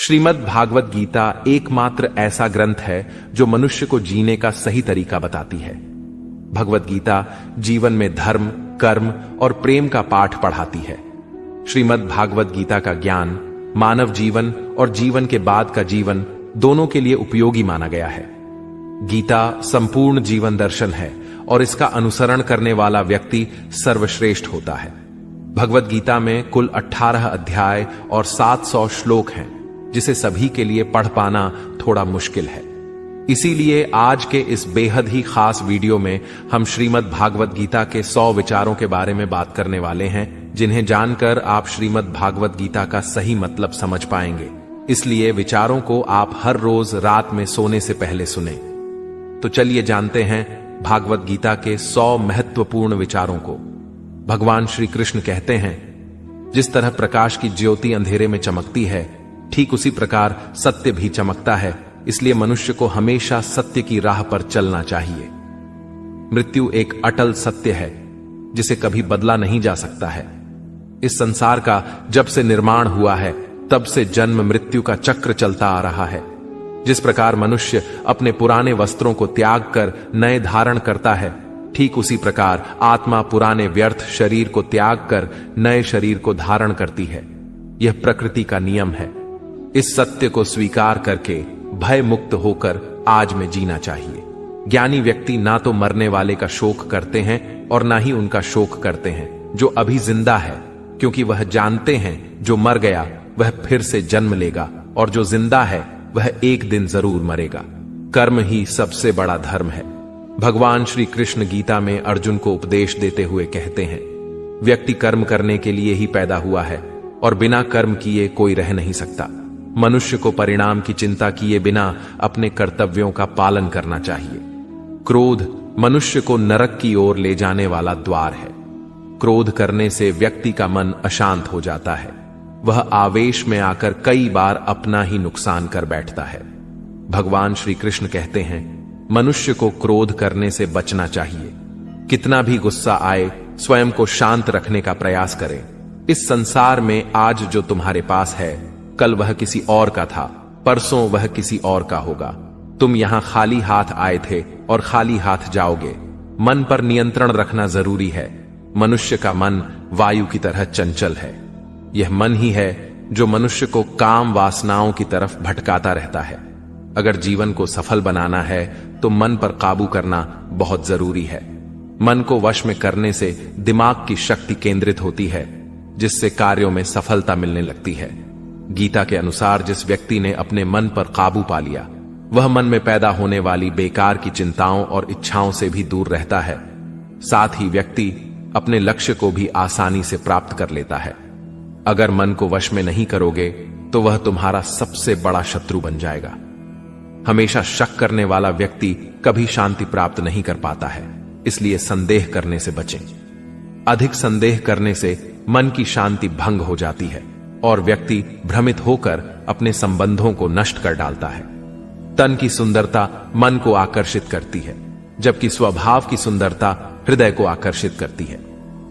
श्रीमद् भागवत गीता एकमात्र ऐसा ग्रंथ है जो मनुष्य को जीने का सही तरीका बताती है। भगवत गीता जीवन में धर्म, कर्म और प्रेम का पाठ पढ़ाती है। श्रीमद् भागवत गीता का ज्ञान मानव जीवन और जीवन के बाद का जीवन दोनों के लिए उपयोगी माना गया है। गीता संपूर्ण जीवन दर्शन है और इसका अनुसरण करने वाला व्यक्ति सर्वश्रेष्ठ होता है। भगवत गीता में कुल 18 अध्याय और 700 श्लोक हैं, जिसे सभी के लिए पढ़ पाना थोड़ा मुश्किल है। इसीलिए आज के इस बेहद ही खास वीडियो में हम श्रीमद् भागवत गीता के 100 विचारों के बारे में बात करने वाले हैं, जिन्हें जानकर आप श्रीमद् भागवत गीता का सही मतलब समझ पाएंगे। इसलिए विचारों को आप हर रोज रात में सोने से पहले सुनें। तो चलिए जानते हैं भागवत गीता के 100 महत्वपूर्ण विचारों को। भगवान श्री कृष्ण कहते हैं, जिस तरह प्रकाश की ज्योति अंधेरे में चमकती है, ठीक उसी प्रकार सत्य भी चमकता है। इसलिए मनुष्य को हमेशा सत्य की राह पर चलना चाहिए। मृत्यु एक अटल सत्य है जिसे कभी बदला नहीं जा सकता है। इस संसार का जब से निर्माण हुआ है तब से जन्म मृत्यु का चक्र चलता आ रहा है। जिस प्रकार मनुष्य अपने पुराने वस्त्रों को त्याग कर नए धारण करता है, ठीक उसी प्रकार आत्मा पुराने व्यर्थ शरीर को त्याग कर नए शरीर को धारण करती है। यह प्रकृति का नियम है। इस सत्य को स्वीकार करके भय मुक्त होकर आज में जीना चाहिए। ज्ञानी व्यक्ति ना तो मरने वाले का शोक करते हैं और ना ही उनका शोक करते हैं जो अभी जिंदा है, क्योंकि वह जानते हैं जो मर गया वह फिर से जन्म लेगा और जो जिंदा है वह एक दिन जरूर मरेगा। कर्म ही सबसे बड़ा धर्म है। भगवान श्री कृष्ण गीता में अर्जुन को उपदेश देते हुए कहते हैं, व्यक्ति कर्म करने के लिए ही पैदा हुआ है और बिना कर्म किए कोई रह नहीं सकता। मनुष्य को परिणाम की चिंता किए बिना अपने कर्तव्यों का पालन करना चाहिए। क्रोध मनुष्य को नरक की ओर ले जाने वाला द्वार है। क्रोध करने से व्यक्ति का मन अशांत हो जाता है। वह आवेश में आकर कई बार अपना ही नुकसान कर बैठता है। भगवान श्री कृष्ण कहते हैं, मनुष्य को क्रोध करने से बचना चाहिए। कितना भी गुस्सा आए, स्वयं को शांत रखने का प्रयास करें। इस संसार में आज जो तुम्हारे पास है, कल वह किसी और का था, परसों वह किसी और का होगा। तुम यहां खाली हाथ आए थे और खाली हाथ जाओगे। मन पर नियंत्रण रखना जरूरी है। मनुष्य का मन वायु की तरह चंचल है। यह मन ही है जो मनुष्य को काम वासनाओं की तरफ भटकाता रहता है। अगर जीवन को सफल बनाना है तो मन पर काबू करना बहुत जरूरी है। मन को वश में करने से दिमाग की शक्ति केंद्रित होती है, जिससे कार्यों में सफलता मिलने लगती है। गीता के अनुसार जिस व्यक्ति ने अपने मन पर काबू पा लिया, वह मन में पैदा होने वाली बेकार की चिंताओं और इच्छाओं से भी दूर रहता है। साथ ही व्यक्ति अपने लक्ष्य को भी आसानी से प्राप्त कर लेता है। अगर मन को वश में नहीं करोगे तो वह तुम्हारा सबसे बड़ा शत्रु बन जाएगा। हमेशा शक करने वाला व्यक्ति कभी शांति प्राप्त नहीं कर पाता है। इसलिए संदेह करने से बचें। अधिक संदेह करने से मन की शांति भंग हो जाती है और व्यक्ति भ्रमित होकर अपने संबंधों को नष्ट कर डालता है। तन की सुंदरता मन को आकर्षित करती है, जबकि स्वभाव की सुंदरता हृदय को आकर्षित करती है।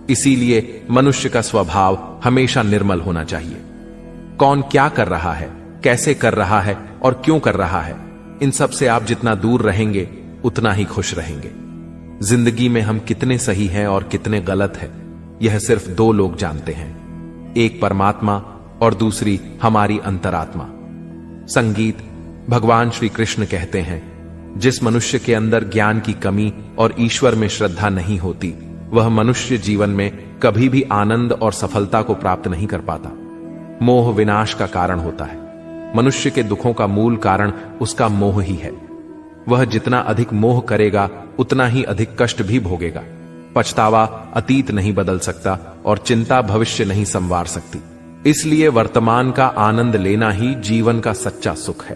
इसीलिए मनुष्य का स्वभाव हमेशा निर्मल होना चाहिए। कौन क्या कर रहा है, कैसे कर रहा है और क्यों कर रहा है, इन सब से आप जितना दूर रहेंगे उतना ही खुश रहेंगे। जिंदगी में हम कितने सही हैं और कितने गलत हैं, यह सिर्फ 2 लोग जानते हैं, एक परमात्मा और दूसरी हमारी अंतरात्मा। संगीत भगवान श्री कृष्ण कहते हैं, जिस मनुष्य के अंदर ज्ञान की कमी और ईश्वर में श्रद्धा नहीं होती, वह मनुष्य जीवन में कभी भी आनंद और सफलता को प्राप्त नहीं कर पाता। मोह विनाश का कारण होता है। मनुष्य के दुखों का मूल कारण उसका मोह ही है। वह जितना अधिक मोह करेगा उतना ही अधिक कष्ट भी भोगेगा। पछतावा अतीत नहीं बदल सकता और चिंता भविष्य नहीं संवार सकती। इसलिए वर्तमान का आनंद लेना ही जीवन का सच्चा सुख है।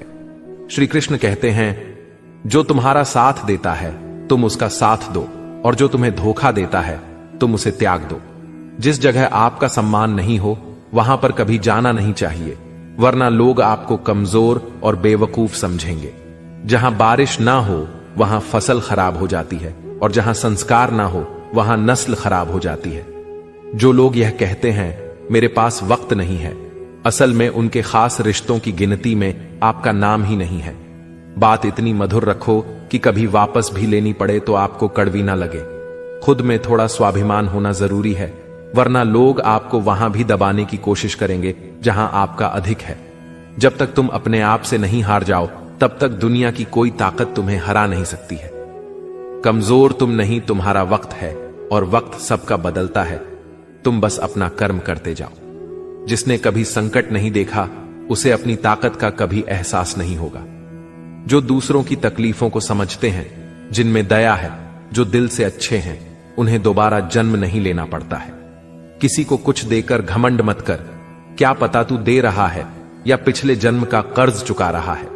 श्री कृष्ण कहते हैं, जो तुम्हारा साथ देता है तुम उसका साथ दो, और जो तुम्हें धोखा देता है तुम उसे त्याग दो। जिस जगह आपका सम्मान नहीं हो वहां पर कभी जाना नहीं चाहिए, वरना लोग आपको कमजोर और बेवकूफ समझेंगे। जहां बारिश ना हो वहां फसल खराब हो जाती है, और जहां संस्कार ना हो वहां नस्ल खराब हो जाती है। जो लोग यह कहते हैं, मेरे पास वक्त नहीं है, असल में उनके खास रिश्तों की गिनती में आपका नाम ही नहीं है। बात इतनी मधुर रखो कि कभी वापस भी लेनी पड़े तो आपको कड़वी ना लगे। खुद में थोड़ा स्वाभिमान होना जरूरी है, वरना लोग आपको वहां भी दबाने की कोशिश करेंगे जहां आपका अधिक है। जब तक तुम अपने आप से नहीं हार जाओ, तब तक दुनिया की कोई ताकत तुम्हें हरा नहीं सकती है। कमजोर तुम नहीं, तुम्हारा वक्त है, और वक्त सबका बदलता है। तुम बस अपना कर्म करते जाओ। जिसने कभी संकट नहीं देखा, उसे अपनी ताकत का कभी एहसास नहीं होगा। जो दूसरों की तकलीफों को समझते हैं, जिनमें दया है, जो दिल से अच्छे हैं, उन्हें दोबारा जन्म नहीं लेना पड़ता है। किसी को कुछ देकर घमंड मत कर। क्या पता तू दे रहा है या पिछले जन्म का कर्ज चुका रहा है।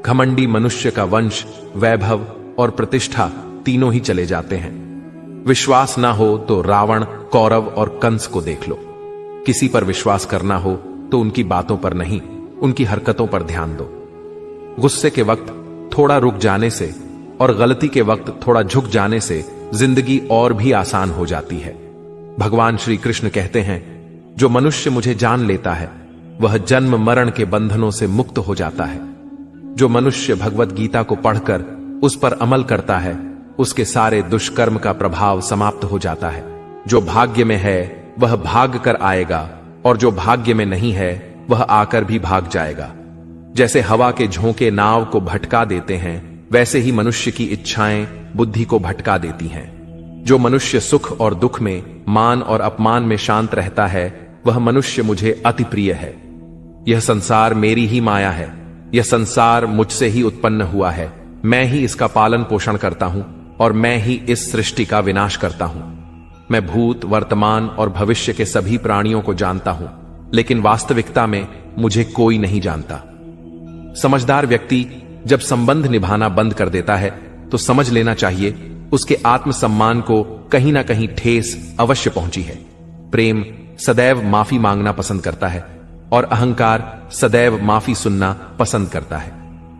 घमंडी मनुष्य का वंश, वैभव और प्रतिष्ठा तीनों ही चले जाते हैं। विश्वास ना हो तो रावण, कौरव और कंस को देख लो। किसी पर विश्वास करना हो तो उनकी बातों पर नहीं, उनकी हरकतों पर ध्यान दो। गुस्से के वक्त थोड़ा रुक जाने से और गलती के वक्त थोड़ा झुक जाने से जिंदगी और भी आसान हो जाती है। भगवान श्री कृष्ण कहते हैं, जो मनुष्य मुझे जान लेता है वह जन्म मरण के बंधनों से मुक्त हो जाता है। जो मनुष्य भगवत गीता को पढ़कर उस पर अमल करता है, उसके सारे दुष्कर्म का प्रभाव समाप्त हो जाता है। जो भाग्य में है वह भाग कर आएगा, और जो भाग्य में नहीं है वह आकर भी भाग जाएगा। जैसे हवा के झोंके नाव को भटका देते हैं, वैसे ही मनुष्य की इच्छाएं बुद्धि को भटका देती हैं। जो मनुष्य सुख और दुख में, मान और अपमान में शांत रहता है, वह मनुष्य मुझे अति प्रिय है। यह संसार मेरी ही माया है। यह संसार मुझसे ही उत्पन्न हुआ है। मैं ही इसका पालन पोषण करता हूं और मैं ही इस सृष्टि का विनाश करता हूं। मैं भूत, वर्तमान और भविष्य के सभी प्राणियों को जानता हूं, लेकिन वास्तविकता में मुझे कोई नहीं जानता। समझदार व्यक्ति जब संबंध निभाना बंद कर देता है तो समझ लेना चाहिए उसके आत्मसम्मान को कहीं ना कहीं ठेस अवश्य पहुंची है। प्रेम सदैव माफी मांगना पसंद करता है और अहंकार सदैव माफी सुनना पसंद करता है।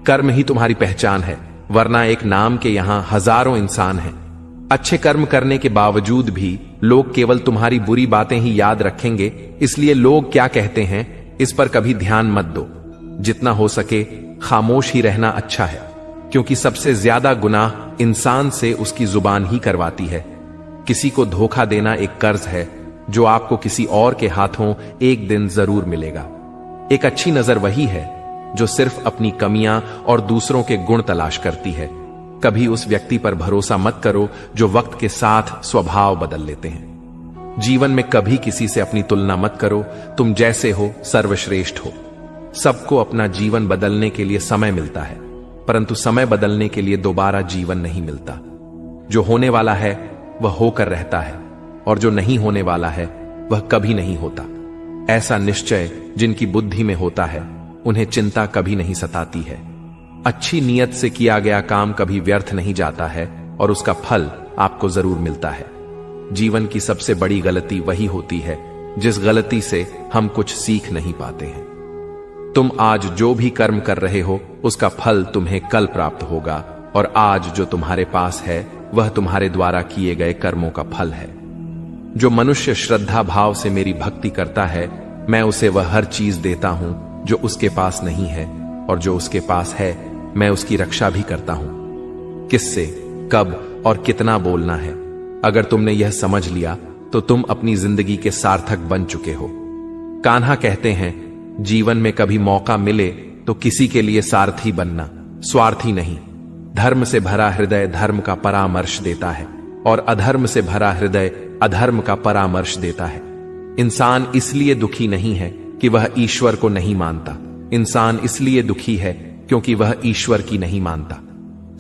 कर्म ही तुम्हारी पहचान है, वरना एक नाम के यहां हजारों इंसान हैं। अच्छे कर्म करने के बावजूद भी लोग केवल तुम्हारी बुरी बातें ही याद रखेंगे, इसलिए लोग क्या कहते हैं इस पर कभी ध्यान मत दो। जितना हो सके खामोश ही रहना अच्छा है, क्योंकि सबसे ज्यादा गुनाह इंसान से उसकी जुबान ही करवाती है। किसी को धोखा देना एक कर्ज है जो आपको किसी और के हाथों एक दिन जरूर मिलेगा। एक अच्छी नजर वही है जो सिर्फ अपनी कमियां और दूसरों के गुण तलाश करती है। कभी उस व्यक्ति पर भरोसा मत करो जो वक्त के साथ स्वभाव बदल लेते हैं। जीवन में कभी किसी से अपनी तुलना मत करो। तुम जैसे हो सर्वश्रेष्ठ हो। सबको अपना जीवन बदलने के लिए समय मिलता है, परंतु समय बदलने के लिए दोबारा जीवन नहीं मिलता। जो होने वाला है वह होकर रहता है, और जो नहीं होने वाला है वह कभी नहीं होता। ऐसा निश्चय जिनकी बुद्धि में होता है, उन्हें चिंता कभी नहीं सताती है। अच्छी नीयत से किया गया काम कभी व्यर्थ नहीं जाता है, और उसका फल आपको जरूर मिलता है। जीवन की सबसे बड़ी गलती वही होती है जिस गलती से हम कुछ सीख नहीं पाते हैं। तुम आज जो भी कर्म कर रहे हो, उसका फल तुम्हें कल प्राप्त होगा, और आज जो तुम्हारे पास है वह तुम्हारे द्वारा किए गए कर्मों का फल है। जो मनुष्य श्रद्धा भाव से मेरी भक्ति करता है, मैं उसे वह हर चीज देता हूं जो उसके पास नहीं है, और जो उसके पास है मैं उसकी रक्षा भी करता हूं। किससे, कब और कितना बोलना है, अगर तुमने यह समझ लिया तो तुम अपनी जिंदगी के सार्थक बन चुके हो। कान्हा कहते हैं, जीवन में कभी मौका मिले तो किसी के लिए सारथी बनना, स्वार्थी नहीं। धर्म से भरा हृदय धर्म का परामर्श देता है, और अधर्म से भरा हृदय अधर्म का परामर्श देता है। इंसान इसलिए दुखी नहीं है कि वह ईश्वर को नहीं मानता। इंसान इसलिए दुखी है क्योंकि वह ईश्वर की नहीं मानता।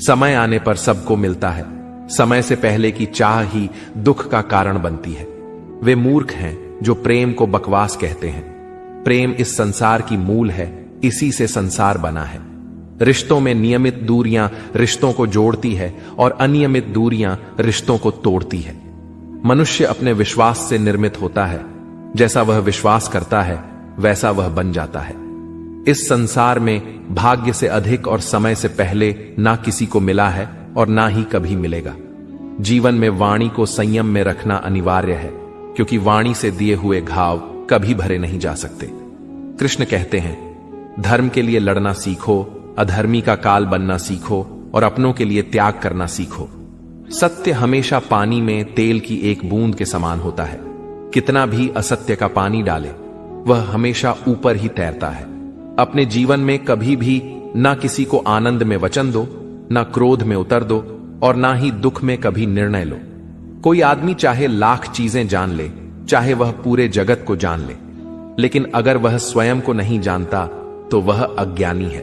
समय आने पर सबको मिलता है। समय से पहले की चाह ही दुख का कारण बनती है। वे मूर्ख हैं जो प्रेम को बकवास कहते हैं। प्रेम इस संसार की मूल है, इसी से संसार बना है। रिश्तों में नियमित दूरियां रिश्तों को जोड़ती है, और अनियमित दूरियां रिश्तों को तोड़ती है। मनुष्य अपने विश्वास से निर्मित होता है। जैसा वह विश्वास करता है वैसा वह बन जाता है। इस संसार में भाग्य से अधिक और समय से पहले ना किसी को मिला है और ना ही कभी मिलेगा। जीवन में वाणी को संयम में रखना अनिवार्य है, क्योंकि वाणी से दिए हुए घाव कभी भरे नहीं जा सकते। कृष्ण कहते हैं, धर्म के लिए लड़ना सीखो, अधर्मी का काल बनना सीखो और अपनों के लिए त्याग करना सीखो। सत्य हमेशा पानी में तेल की एक बूंद के समान होता है। कितना भी असत्य का पानी डाले, वह हमेशा ऊपर ही तैरता है। अपने जीवन में कभी भी ना किसी को आनंद में वचन दो, ना क्रोध में उतर दो और ना ही दुख में कभी निर्णय लो। कोई आदमी चाहे लाख चीजें जान ले, चाहे वह पूरे जगत को जान ले, लेकिन अगर वह स्वयं को नहीं जानता तो वह अज्ञानी है।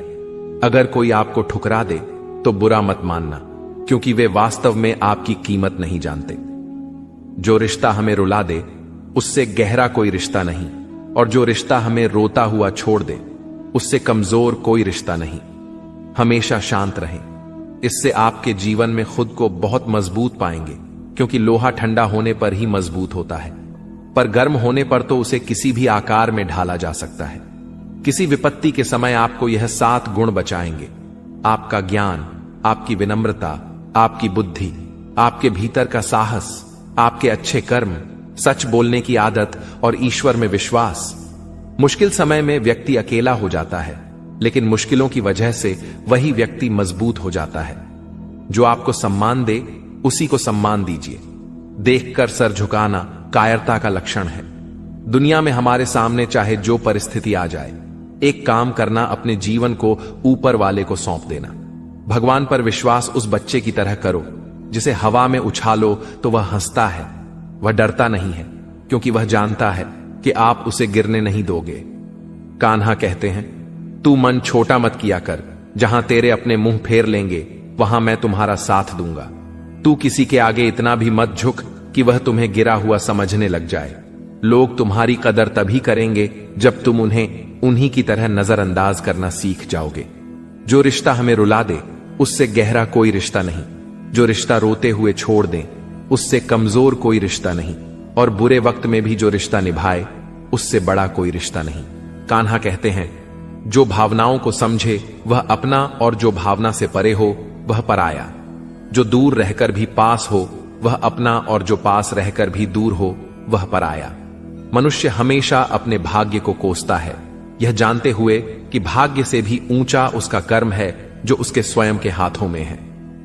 अगर कोई आपको ठुकरा दे तो बुरा मत मानना, क्योंकि वे वास्तव में आपकी कीमत नहीं जानते। जो रिश्ता हमें रुला दे उससे गहरा कोई रिश्ता नहीं, और जो रिश्ता हमें रोता हुआ छोड़ दे उससे कमजोर कोई रिश्ता नहीं। हमेशा शांत रहें, इससे आपके जीवन में खुद को बहुत मजबूत पाएंगे, क्योंकि लोहा ठंडा होने पर ही मजबूत होता है, पर गर्म होने पर तो उसे किसी भी आकार में ढाला जा सकता है। किसी विपत्ति के समय आपको यह 7 गुण बचाएंगे: आपका ज्ञान, आपकी विनम्रता, आपकी बुद्धि, आपके भीतर का साहस, आपके अच्छे कर्म, सच बोलने की आदत और ईश्वर में विश्वास। मुश्किल समय में व्यक्ति अकेला हो जाता है, लेकिन मुश्किलों की वजह से वही व्यक्ति मजबूत हो जाता है। जो आपको सम्मान दे उसी को सम्मान दीजिए। देखकर सर झुकाना कायरता का लक्षण है। दुनिया में हमारे सामने चाहे जो परिस्थिति आ जाए, एक काम करना, अपने जीवन को ऊपर वाले को सौंप देना। भगवान पर विश्वास उस बच्चे की तरह करो जिसे हवा में उछालो तो वह हंसता है। वह डरता नहीं है, क्योंकि वह जानता है कि आप उसे गिरने नहीं दोगे। कान्हा कहते हैं, तू मन छोटा मत किया कर, जहां तेरे अपने मुंह फेर लेंगे वहां मैं तुम्हारा साथ दूंगा। तू किसी के आगे इतना भी मत झुक कि वह तुम्हें गिरा हुआ समझने लग जाए। लोग तुम्हारी कदर तभी करेंगे जब तुम उन्हें उन्हीं की तरह नजरअंदाज करना सीख जाओगे। जो रिश्ता हमें रुला दे उससे गहरा कोई रिश्ता नहीं। जो रिश्ता रोते हुए छोड़ दें उससे कमजोर कोई रिश्ता नहीं, और बुरे वक्त में भी जो रिश्ता निभाए उससे बड़ा कोई रिश्ता नहीं। कान्हा कहते हैं, जो भावनाओं को समझे वह अपना, और जो भावना से परे हो वह पराया। जो दूर रहकर भी पास हो वह अपना, और जो पास रहकर भी दूर हो वह पराया। मनुष्य हमेशा अपने भाग्य को कोसता है, यह जानते हुए कि भाग्य से भी ऊंचा उसका कर्म है जो उसके स्वयं के हाथों में है।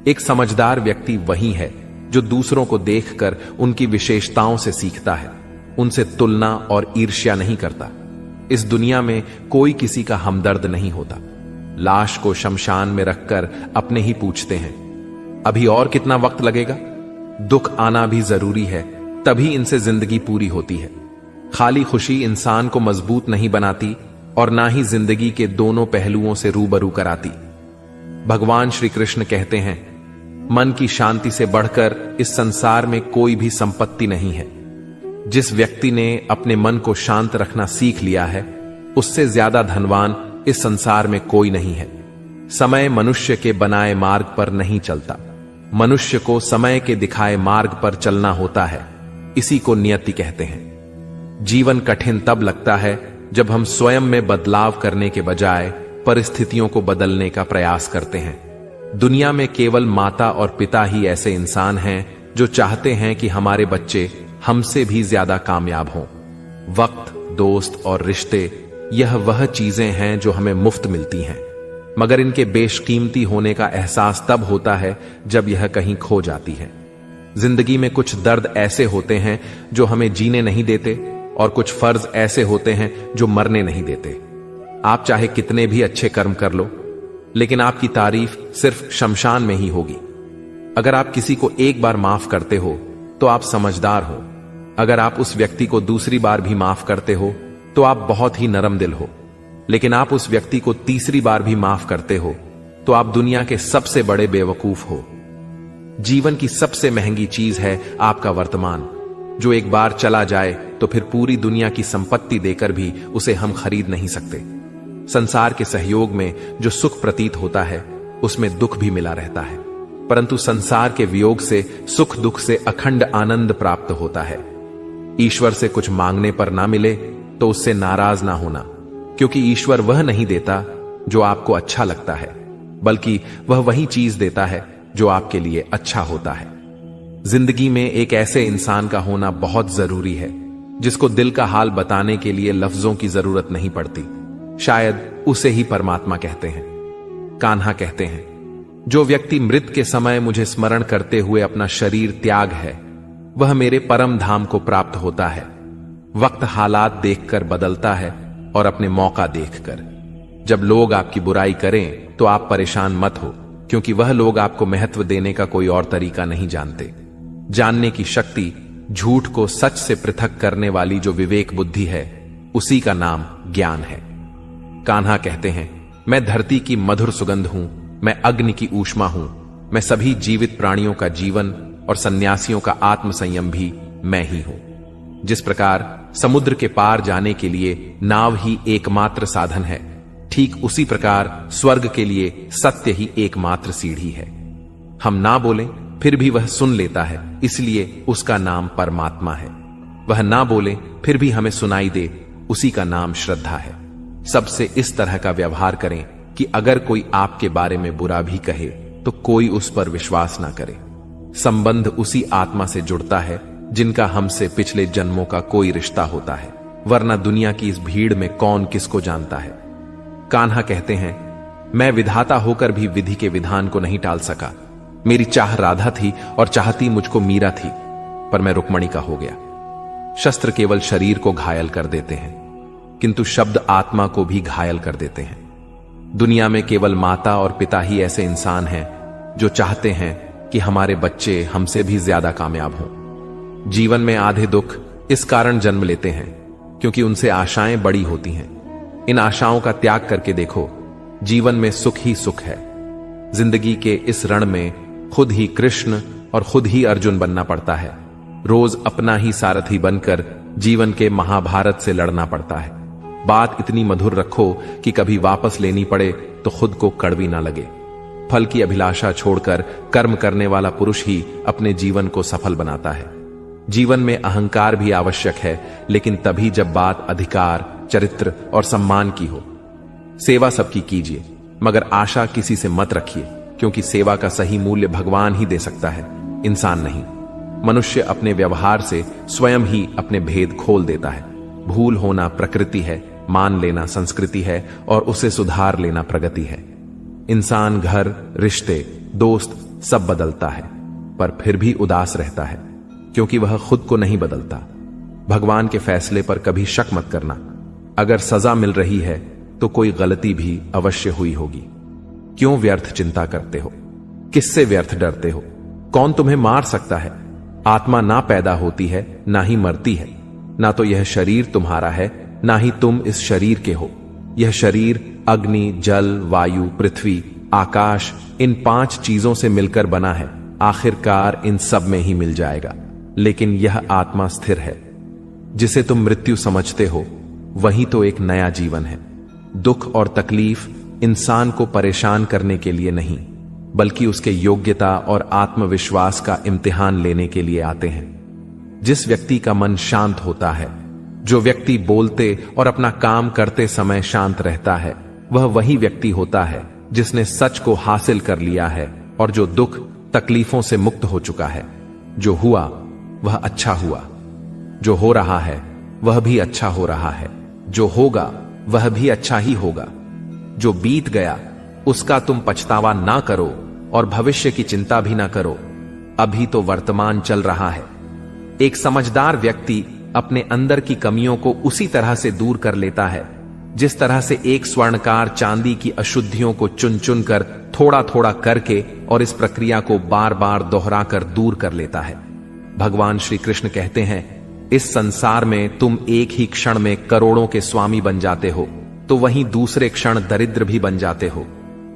एक समझदार व्यक्ति वही है जो दूसरों को देखकर उनकी विशेषताओं से सीखता है, उनसे तुलना और ईर्ष्या नहीं करता। इस दुनिया में कोई किसी का हमदर्द नहीं होता। लाश को शमशान में रखकर अपने ही पूछते हैं, अभी और कितना वक्त लगेगा? दुख आना भी जरूरी है, तभी इनसे जिंदगी पूरी होती है। खाली खुशी इंसान को मजबूत नहीं बनाती और ना ही जिंदगी के दोनों पहलुओं से रूबरू कराती। भगवान श्री कृष्ण कहते हैं, मन की शांति से बढ़कर इस संसार में कोई भी संपत्ति नहीं है। जिस व्यक्ति ने अपने मन को शांत रखना सीख लिया है, उससे ज्यादा धनवान इस संसार में कोई नहीं है। समय मनुष्य के बनाए मार्ग पर नहीं चलता, मनुष्य को समय के दिखाए मार्ग पर चलना होता है। इसी को नियति कहते हैं। जीवन कठिन तब लगता है जब हम स्वयं में बदलाव करने के बजाय परिस्थितियों को बदलने का प्रयास करते हैं। दुनिया में केवल माता और पिता ही ऐसे इंसान हैं जो चाहते हैं कि हमारे बच्चे हमसे भी ज्यादा कामयाब हों। वक्त, दोस्त और रिश्ते, यह वह चीजें हैं जो हमें मुफ्त मिलती हैं, मगर इनके बेशकीमती होने का एहसास तब होता है जब यह कहीं खो जाती है। जिंदगी में कुछ दर्द ऐसे होते हैं जो हमें जीने नहीं देते, और कुछ फर्ज ऐसे होते हैं जो मरने नहीं देते। आप चाहे कितने भी अच्छे कर्म कर लो, लेकिन आपकी तारीफ सिर्फ शमशान में ही होगी। अगर आप किसी को एक बार माफ करते हो तो आप समझदार हो। अगर आप उस व्यक्ति को दूसरी बार भी माफ करते हो तो आप बहुत ही नरम दिल हो। लेकिन आप उस व्यक्ति को तीसरी बार भी माफ करते हो तो आप दुनिया के सबसे बड़े बेवकूफ हो। जीवन की सबसे महंगी चीज है आपका वर्तमान, जो एक बार चला जाए तो फिर पूरी दुनिया की संपत्ति देकर भी उसे हम खरीद नहीं सकते। संसार के सहयोग में जो सुख प्रतीत होता है उसमें दुख भी मिला रहता है, परंतु संसार के वियोग से सुख दुख से अखंड आनंद प्राप्त होता है। ईश्वर से कुछ मांगने पर ना मिले तो उससे नाराज ना होना, क्योंकि ईश्वर वह नहीं देता जो आपको अच्छा लगता है, बल्कि वह वही चीज देता है जो आपके लिए अच्छा होता है। जिंदगी में एक ऐसे इंसान का होना बहुत जरूरी है जिसको दिल का हाल बताने के लिए लफ्जों की जरूरत नहीं पड़ती। शायद उसे ही परमात्मा कहते हैं। कान्हा कहते हैं, जो व्यक्ति मृत के समय मुझे स्मरण करते हुए अपना शरीर त्याग है, वह मेरे परम धाम को प्राप्त होता है। वक्त हालात देखकर बदलता है और अपने मौका देखकर। जब लोग आपकी बुराई करें तो आप परेशान मत हो, क्योंकि वह लोग आपको महत्व देने का कोई और तरीका नहीं जानते। जानने की शक्ति, झूठ को सच से पृथक करने वाली जो विवेक बुद्धि है, उसी का नाम ज्ञान है। कान्हा कहते हैं, मैं धरती की मधुर सुगंध हूं, मैं अग्नि की ऊष्मा हूं, मैं सभी जीवित प्राणियों का जीवन और सन्यासियों का आत्म संयम भी मैं ही हूं। जिस प्रकार समुद्र के पार जाने के लिए नाव ही एकमात्र साधन है, ठीक उसी प्रकार स्वर्ग के लिए सत्य ही एकमात्र सीढ़ी है। हम ना बोलें फिर भी वह सुन लेता है, इसलिए उसका नाम परमात्मा है। वह ना बोले फिर भी हमें सुनाई दे, उसी का नाम श्रद्धा है। सबसे इस तरह का व्यवहार करें कि अगर कोई आपके बारे में बुरा भी कहे तो कोई उस पर विश्वास ना करे। संबंध उसी आत्मा से जुड़ता है जिनका हमसे पिछले जन्मों का कोई रिश्ता होता है, वरना दुनिया की इस भीड़ में कौन किसको जानता है। कान्हा कहते हैं, मैं विधाता होकर भी विधि के विधान को नहीं टाल सका। मेरी चाह राधा थी और चाहती मुझको मीरा थी, पर मैं रुक्मणी का हो गया। शस्त्र केवल शरीर को घायल कर देते हैं, किंतु शब्द आत्मा को भी घायल कर देते हैं। दुनिया में केवल माता और पिता ही ऐसे इंसान हैं जो चाहते हैं कि हमारे बच्चे हमसे भी ज्यादा कामयाब हों। जीवन में आधे दुख इस कारण जन्म लेते हैं क्योंकि उनसे आशाएं बड़ी होती हैं। इन आशाओं का त्याग करके देखो, जीवन में सुख ही सुख है। जिंदगी के इस रण में खुद ही कृष्ण और खुद ही अर्जुन बनना पड़ता है। रोज अपना ही सारथी बनकर जीवन के महाभारत से लड़ना पड़ता है। बात इतनी मधुर रखो कि कभी वापस लेनी पड़े तो खुद को कड़वी ना लगे। फल की अभिलाषा छोड़कर कर्म करने वाला पुरुष ही अपने जीवन को सफल बनाता है। जीवन में अहंकार भी आवश्यक है, लेकिन तभी जब बात अधिकार, चरित्र और सम्मान की हो। सेवा सबकी कीजिए, मगर आशा किसी से मत रखिए, क्योंकि सेवा का सही मूल्य भगवान ही दे सकता है, इंसान नहीं। मनुष्य अपने व्यवहार से स्वयं ही अपने भेद खोल देता है। भूल होना प्रकृति है, मान लेना संस्कृति है और उसे सुधार लेना प्रगति है। इंसान घर, रिश्ते, दोस्त सब बदलता है, पर फिर भी उदास रहता है, क्योंकि वह खुद को नहीं बदलता। भगवान के फैसले पर कभी शक मत करना। अगर सजा मिल रही है तो कोई गलती भी अवश्य हुई होगी। क्यों व्यर्थ चिंता करते हो? किससे व्यर्थ डरते हो? कौन तुम्हें मार सकता है? आत्मा ना पैदा होती है, ना ही मरती है। ना तो यह शरीर तुम्हारा है, ना ही तुम इस शरीर के हो। यह शरीर अग्नि, जल, वायु, पृथ्वी, आकाश, इन 5 चीजों से मिलकर बना है। आखिरकार इन सब में ही मिल जाएगा, लेकिन यह आत्मा स्थिर है। जिसे तुम मृत्यु समझते हो, वही तो एक नया जीवन है। दुख और तकलीफ इंसान को परेशान करने के लिए नहीं, बल्कि उसके योग्यता और आत्मविश्वास का इम्तिहान लेने के लिए आते हैं। जिस व्यक्ति का मन शांत होता है, जो व्यक्ति बोलते और अपना काम करते समय शांत रहता है, वह वही व्यक्ति होता है जिसने सच को हासिल कर लिया है और जो दुख तकलीफों से मुक्त हो चुका है। जो हुआ वह अच्छा हुआ, जो हो रहा है वह भी अच्छा हो रहा है, जो होगा वह भी अच्छा ही होगा। जो बीत गया उसका तुम पछतावा ना करो और भविष्य की चिंता भी ना करो। अभी तो वर्तमान चल रहा है। एक समझदार व्यक्ति अपने अंदर की कमियों को उसी तरह से दूर कर लेता है जिस तरह से एक स्वर्णकार चांदी की अशुद्धियों को चुन चुन कर थोड़ा थोड़ा करके और इस प्रक्रिया को बार बार दोहराकर दूर कर लेता है। भगवान श्री कृष्ण कहते हैं, इस संसार में तुम एक ही क्षण में करोड़ों के स्वामी बन जाते हो, तो वहीं दूसरे क्षण दरिद्र भी बन जाते हो।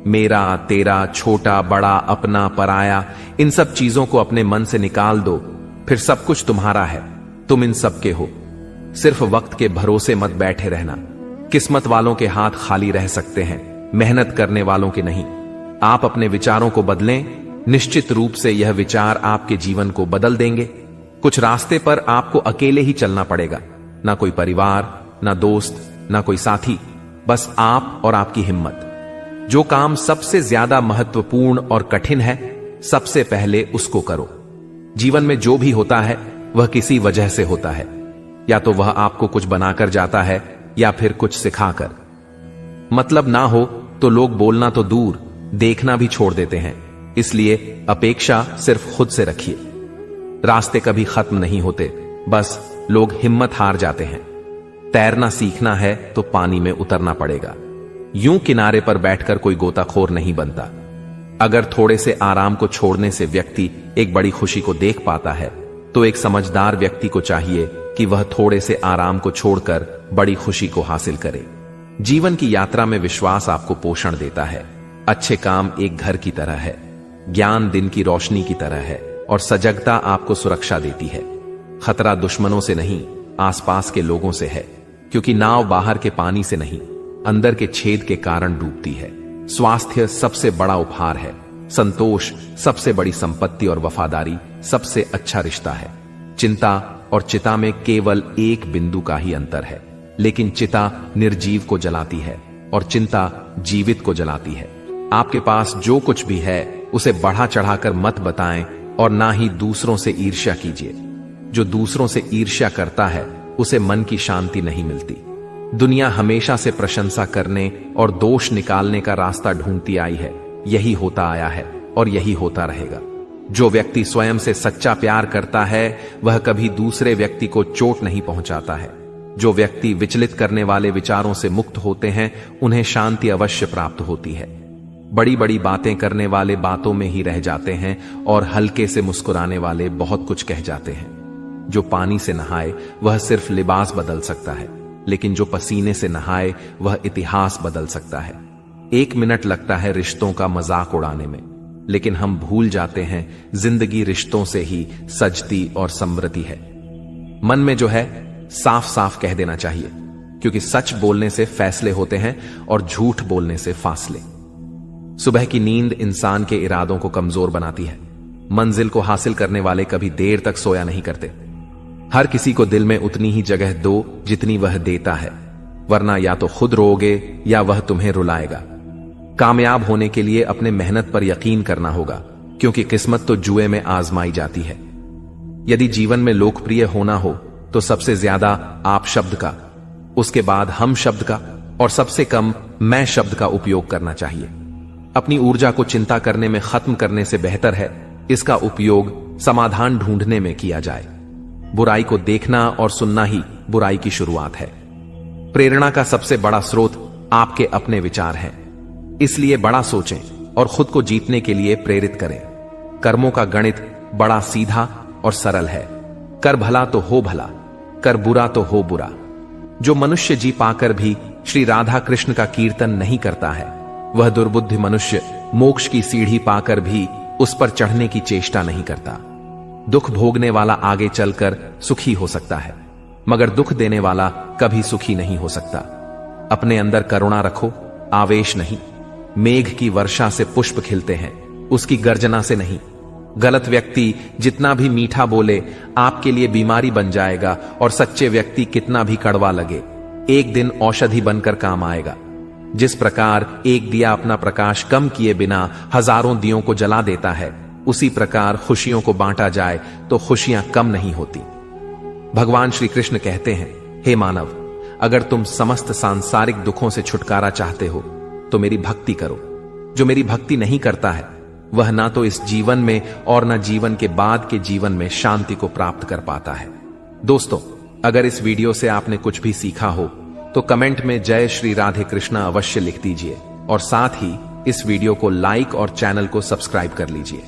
मेरा, तेरा, छोटा, बड़ा, अपना, पराया, इन सब चीजों को अपने मन से निकाल दो, फिर सब कुछ तुम्हारा है। तुम इन सब के हो। सिर्फ वक्त के भरोसे मत बैठे रहना। किस्मत वालों के हाथ खाली रह सकते हैं, मेहनत करने वालों के नहीं। आप अपने विचारों को बदलें, निश्चित रूप से यह विचार आपके जीवन को बदल देंगे। कुछ रास्ते पर आपको अकेले ही चलना पड़ेगा, ना कोई परिवार, ना दोस्त, ना कोई साथी, बस आप और आपकी हिम्मत। जो काम सबसे ज्यादा महत्वपूर्ण और कठिन है, सबसे पहले उसको करो। जीवन में जो भी होता है वह किसी वजह से होता है, या तो वह आपको कुछ बनाकर जाता है या फिर कुछ सिखाकर। मतलब ना हो तो लोग बोलना तो दूर, देखना भी छोड़ देते हैं। इसलिए अपेक्षा सिर्फ खुद से रखिए। रास्ते कभी खत्म नहीं होते, बस लोग हिम्मत हार जाते हैं। तैरना सीखना है तो पानी में उतरना पड़ेगा। यूं किनारे पर बैठकर कोई गोताखोर नहीं बनता। अगर थोड़े से आराम को छोड़ने से व्यक्ति एक बड़ी खुशी को देख पाता है, तो एक समझदार व्यक्ति को चाहिए कि वह थोड़े से आराम को छोड़कर बड़ी खुशी को हासिल करे। जीवन की यात्रा में विश्वास आपको पोषण देता है। अच्छे काम एक घर की तरह है, ज्ञान दिन की रोशनी की तरह है और सजगता आपको सुरक्षा देती है। खतरा दुश्मनों से नहीं, आसपास के लोगों से है, क्योंकि नाव बाहर के पानी से नहीं, अंदर के छेद के कारण डूबती है। स्वास्थ्य सबसे बड़ा उपहार है, संतोष सबसे बड़ी संपत्ति और वफादारी सबसे अच्छा रिश्ता है। चिंता और चिता में केवल एक बिंदु का ही अंतर है, लेकिन चिता निर्जीव को जलाती है और चिंता जीवित को जलाती है। आपके पास जो कुछ भी है उसे बढ़ा चढ़ाकर मत बताएं और ना ही दूसरों से ईर्ष्या कीजिए। जो दूसरों से ईर्ष्या करता है उसे मन की शांति नहीं मिलती। दुनिया हमेशा से प्रशंसा करने और दोष निकालने का रास्ता ढूंढती आई है। यही होता आया है और यही होता रहेगा। जो व्यक्ति स्वयं से सच्चा प्यार करता है वह कभी दूसरे व्यक्ति को चोट नहीं पहुंचाता है। जो व्यक्ति विचलित करने वाले विचारों से मुक्त होते हैं उन्हें शांति अवश्य प्राप्त होती है। बड़ी बड़ी बातें करने वाले बातों में ही रह जाते हैं और हल्के से मुस्कुराने वाले बहुत कुछ कह जाते हैं। जो पानी से नहाए वह सिर्फ लिबास बदल सकता है, लेकिन जो पसीने से नहाए वह इतिहास बदल सकता है। 1 मिनट लगता है रिश्तों का मजाक उड़ाने में, लेकिन हम भूल जाते हैं जिंदगी रिश्तों से ही सजती और समृद्धि है। मन में जो है साफ साफ कह देना चाहिए, क्योंकि सच बोलने से फैसले होते हैं और झूठ बोलने से फासले। सुबह की नींद इंसान के इरादों को कमजोर बनाती है। मंजिल को हासिल करने वाले कभी देर तक सोया नहीं करते। हर किसी को दिल में उतनी ही जगह दो जितनी वह देता है, वरना या तो खुद रोओगे या वह तुम्हें रुलाएगा। कामयाब होने के लिए अपने मेहनत पर यकीन करना होगा, क्योंकि किस्मत तो जुए में आजमाई जाती है। यदि जीवन में लोकप्रिय होना हो तो सबसे ज्यादा आप शब्द का, उसके बाद हम शब्द का और सबसे कम मैं शब्द का उपयोग करना चाहिए। अपनी ऊर्जा को चिंता करने में खत्म करने से बेहतर है इसका उपयोग समाधान ढूंढने में किया जाए। बुराई को देखना और सुनना ही बुराई की शुरुआत है। प्रेरणा का सबसे बड़ा स्रोत आपके अपने विचार हैं, इसलिए बड़ा सोचें और खुद को जीतने के लिए प्रेरित करें। कर्मों का गणित बड़ा सीधा और सरल है। कर भला तो हो भला, कर बुरा तो हो बुरा। जो मनुष्य जी पाकर भी श्री राधा कृष्ण का कीर्तन नहीं करता है, वह दुर्बुद्धि मनुष्य मोक्ष की सीढ़ी पाकर भी उस पर चढ़ने की चेष्टा नहीं करता। दुख भोगने वाला आगे चलकर सुखी हो सकता है, मगर दुख देने वाला कभी सुखी नहीं हो सकता। अपने अंदर करुणा रखो, आवेश नहीं। मेघ की वर्षा से पुष्प खिलते हैं, उसकी गर्जना से नहीं। गलत व्यक्ति जितना भी मीठा बोले आपके लिए बीमारी बन जाएगा, और सच्चे व्यक्ति कितना भी कड़वा लगे एक दिन औषधि बनकर काम आएगा। जिस प्रकार एक दिया अपना प्रकाश कम किए बिना हजारों दियों को जला देता है, उसी प्रकार खुशियों को बांटा जाए तो खुशियां कम नहीं होती। भगवान श्री कृष्ण कहते हैं, हे मानव, अगर तुम समस्त सांसारिक दुखों से छुटकारा चाहते हो तो मेरी भक्ति करो। जो मेरी भक्ति नहीं करता है वह ना तो इस जीवन में और ना जीवन के बाद के जीवन में शांति को प्राप्त कर पाता है। दोस्तों, अगर इस वीडियो से आपने कुछ भी सीखा हो तो कमेंट में जय श्री राधे कृष्णा अवश्य लिख दीजिए और साथ ही इस वीडियो को लाइक और चैनल को सब्सक्राइब कर लीजिए।